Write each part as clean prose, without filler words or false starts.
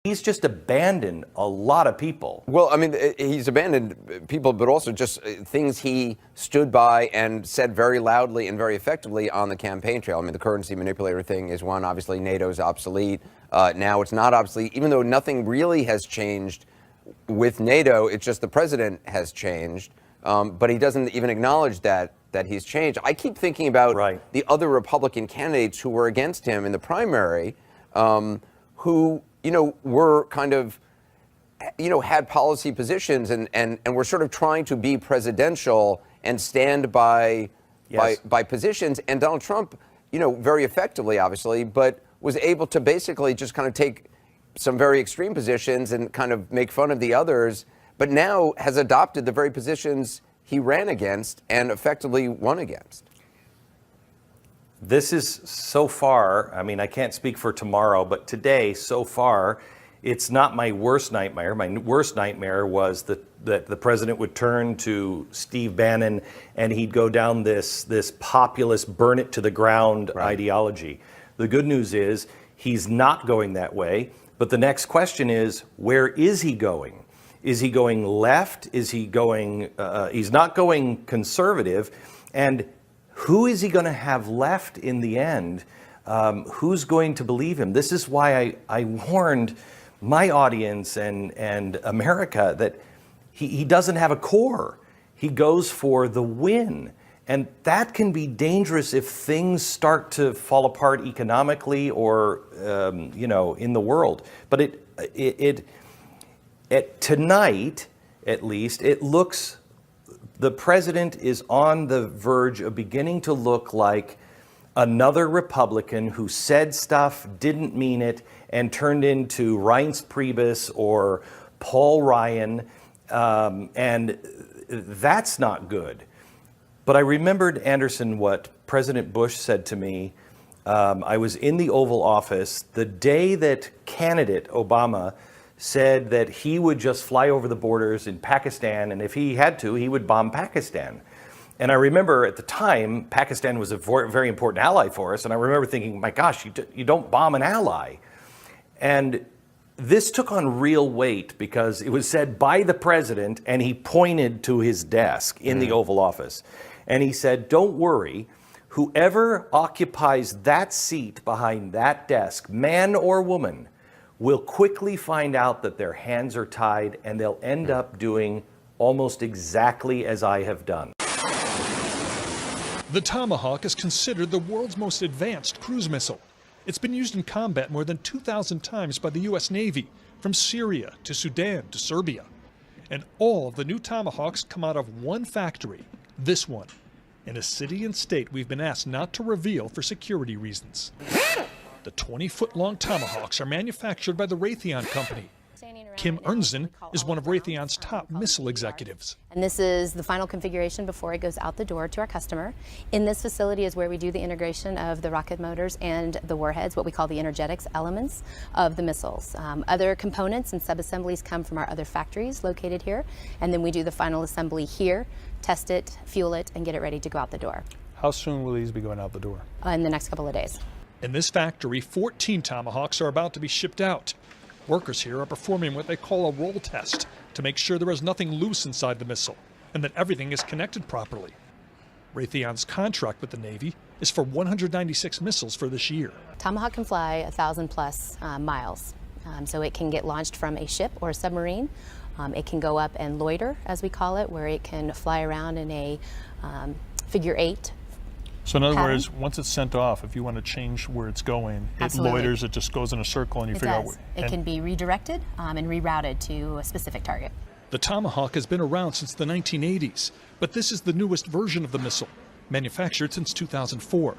He's just abandoned a lot of people. Well, I mean, he's abandoned people, but also just things he stood by and said very loudly and very effectively on the campaign trail. I mean, the currency manipulator thing is one. Obviously, NATO's obsolete. Now it's not obsolete, even though nothing really has changed with NATO. It's just the president has changed. But he doesn't even acknowledge that he's changed. I keep thinking about the other Republican candidates who were against him in the primary, who, were kind of, had policy positions and were sort of trying to be presidential and stand by positions. And Donald Trump, very effectively, obviously, but was able to basically just kind of take some very extreme positions and kind of make fun of the others, but now has adopted the very positions he ran against and effectively won against. This is so far, I mean, I can't speak for tomorrow, but today, so far, it's not my worst nightmare. My worst nightmare was that the president would turn to Steve Bannon and he'd go down this populist, burn it to the ground ideology. The good news is he's not going that way. But the next question is, where is he going? Is he going left? Is he going, he's not going conservative. And who is he going to have left in the end? Who's going to believe him? This is why I warned my audience and America that he doesn't have a core. He goes for the win. And that can be dangerous if things start to fall apart economically or, in the world. But tonight, at least, it looks, the president is on the verge of beginning to look like another Republican who said stuff, didn't mean it, and turned into Reince Priebus or Paul Ryan. And that's not good. But I remembered, Anderson, what President Bush said to me. I was in the Oval Office the day that candidate Obama said that he would just fly over the borders in Pakistan, and if he had to, he would bomb Pakistan. And I remember at the time, Pakistan was a very important ally for us, and I remember thinking, my gosh, you don't bomb an ally. And this took on real weight because it was said by the president, and he pointed to his desk in the Oval Office. And he said, don't worry, whoever occupies that seat behind that desk, man or woman, will quickly find out that their hands are tied and they'll end up doing almost exactly as I have done. The Tomahawk is considered the world's most advanced cruise missile. It's been used in combat more than 2,000 times by the U.S. Navy, from Syria to Sudan to Serbia. And all of the new Tomahawks come out of one factory, this one, in a city and state we've been asked not to reveal for security reasons. The 20-foot-long Tomahawks are manufactured by the Raytheon Company. Kim Ernzen is one of Raytheon's top missile executives. And this is the final configuration before it goes out the door to our customer. In this facility is where we do the integration of the rocket motors and the warheads, what we call the energetics elements of the missiles. Other components and subassemblies come from our other factories located here, and then we do the final assembly here, test it, fuel it, and get it ready to go out the door. How soon will these be going out the door? In the next couple of days. In this factory, 14 Tomahawks are about to be shipped out. Workers here are performing what they call a roll test to make sure there is nothing loose inside the missile and that everything is connected properly. Raytheon's contract with the Navy is for 196 missiles for this year. Tomahawk can fly 1,000 plus miles, so it can get launched from a ship or a submarine. It can go up and loiter, as we call it, where it can fly around in a figure 8. So in other words, once it's sent off, if you want to change where it's going, Absolutely. It loiters, it just goes in a circle and you figure out where. It can be redirected and rerouted to a specific target. The Tomahawk has been around since the 1980s, but this is the newest version of the missile, manufactured since 2004.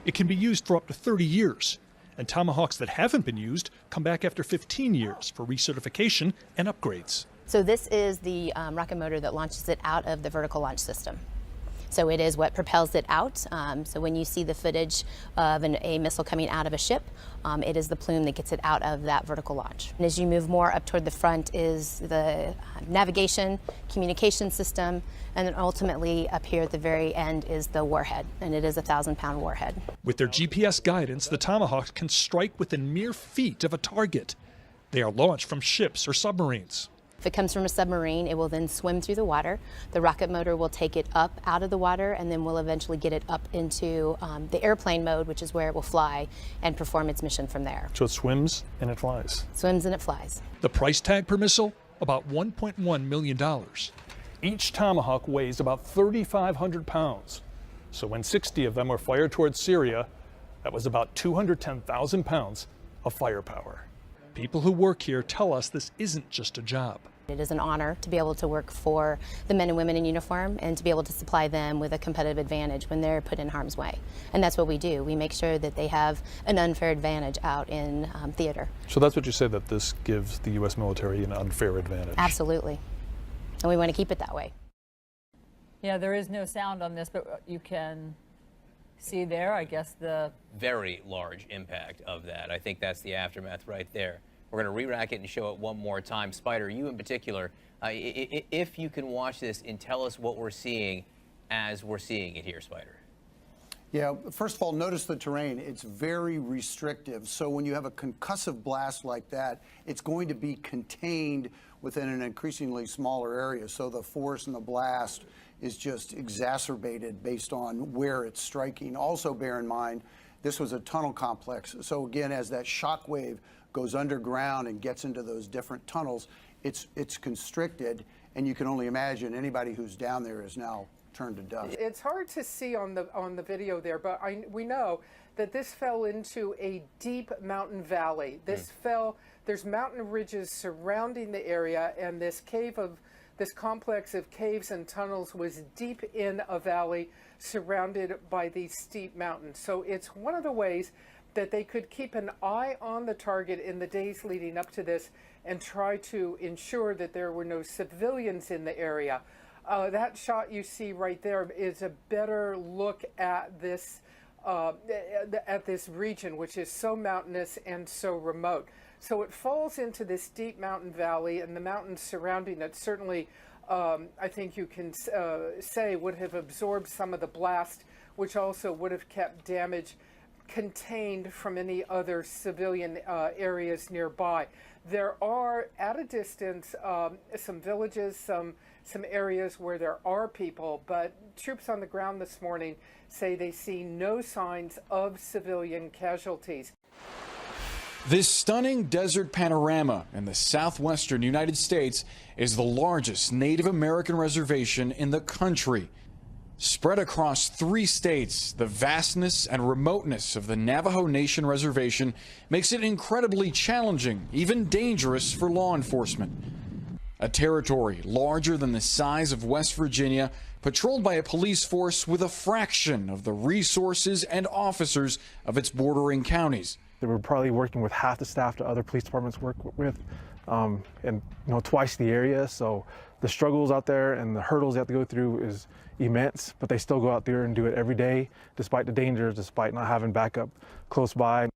It can be used for up to 30 years, and Tomahawks that haven't been used come back after 15 years for recertification and upgrades. So this is the rocket motor that launches it out of the vertical launch system. So it is what propels it out. So when you see the footage of a missile coming out of a ship, it is the plume that gets it out of that vertical launch. And as you move more up toward the front is the navigation, communication system, and then ultimately up here at the very end is the warhead, and it is a 1,000-pound warhead. With their GPS guidance, the Tomahawks can strike within mere feet of a target. They are launched from ships or submarines. If it comes from a submarine, it will then swim through the water. The rocket motor will take it up out of the water, and then we'll eventually get it up into the airplane mode, which is where it will fly and perform its mission from there. So it swims and it flies. Swims and it flies. The price tag per missile, about $1.1 million. Each Tomahawk weighs about 3,500 pounds. So when 60 of them were fired towards Syria, that was about 210,000 pounds of firepower. People who work here tell us this isn't just a job. It is an honor to be able to work for the men and women in uniform and to be able to supply them with a competitive advantage when they're put in harm's way. And that's what we do. We make sure that they have an unfair advantage out in theater. So that's what you say, that this gives the U.S. military an unfair advantage? Absolutely. And we want to keep it that way. Yeah, there is no sound on this, but you can see there, I guess, the very large impact of that. I think that's the aftermath right there. We're going to re-rack it and show it one more time. Spider, you in particular, if you can watch this and tell us what we're seeing as we're seeing it here, Spider. Yeah, first of all, notice the terrain. It's very restrictive. So when you have a concussive blast like that, it's going to be contained within an increasingly smaller area. So the force and the blast is just exacerbated based on where it's striking. Also bear in mind, this was a tunnel complex. So again, as that shock wave goes underground and gets into those different tunnels, it's constricted, and you can only imagine anybody who's down there is now turned to dust. It's hard to see on the video there, but we know that this fell into a deep mountain valley. There's mountain ridges surrounding the area, and this complex of caves and tunnels was deep in a valley surrounded by these steep mountains. So it's one of the ways that they could keep an eye on the target in the days leading up to this and try to ensure that there were no civilians in the area. That shot you see right there is a better look at this region, which is so mountainous and so remote. So it falls into this deep mountain valley, and the mountains surrounding it certainly, I think you can say, would have absorbed some of the blast, which also would have kept damage contained from any other civilian areas nearby. There are, at a distance, some villages, some areas where there are people, but troops on the ground this morning say they see no signs of civilian casualties. This stunning desert panorama in the southwestern United States is the largest Native American reservation in the country. Spread across 3 states, the vastness and remoteness of the Navajo Nation reservation makes it incredibly challenging, even dangerous for law enforcement. A territory larger than the size of West Virginia, patrolled by a police force with a fraction of the resources and officers of its bordering counties. They were probably working with half the staff that other police departments work with, and twice the area. So the struggles out there and the hurdles they have to go through is immense, but they still go out there and do it every day, despite the dangers, despite not having backup close by.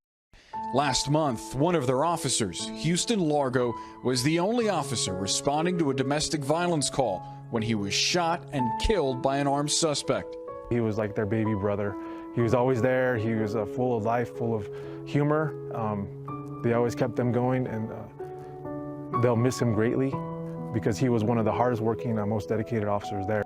Last month, one of their officers, Houston Largo, was the only officer responding to a domestic violence call when he was shot and killed by an armed suspect. He was like their baby brother. He was always there. He was full of life, full of humor. They always kept them going, and they'll miss him greatly because he was one of the hardest working and most dedicated officers there.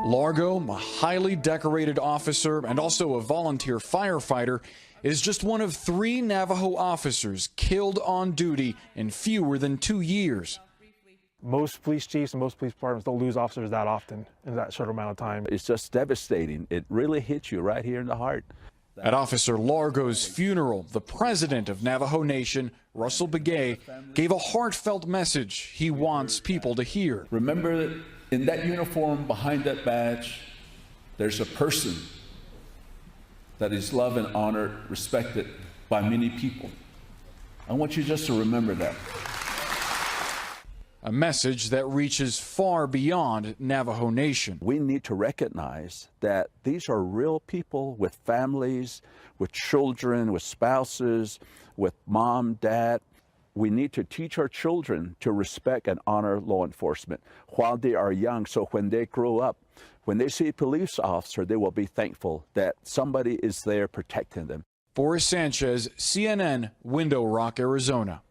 Largo, a highly decorated officer and also a volunteer firefighter, is just one of 3 Navajo officers killed on duty in fewer than 2 years. Most police chiefs and most police departments don't lose officers that often in that short amount of time. It's just devastating. It really hits you right here in the heart. At Officer Largo's funeral, the president of Navajo Nation, Russell Begay, gave a heartfelt message he wants people to hear. Remember that in that uniform, behind that badge, there's a person that is loved and honored, respected by many people. I want you just to remember that. A message that reaches far beyond Navajo Nation. We need to recognize that these are real people with families, with children, with spouses, with mom, dad. We need to teach our children to respect and honor law enforcement while they are young, so when they grow up, when they see a police officer, they will be thankful that somebody is there protecting them. Boris Sanchez, CNN, Window Rock, Arizona.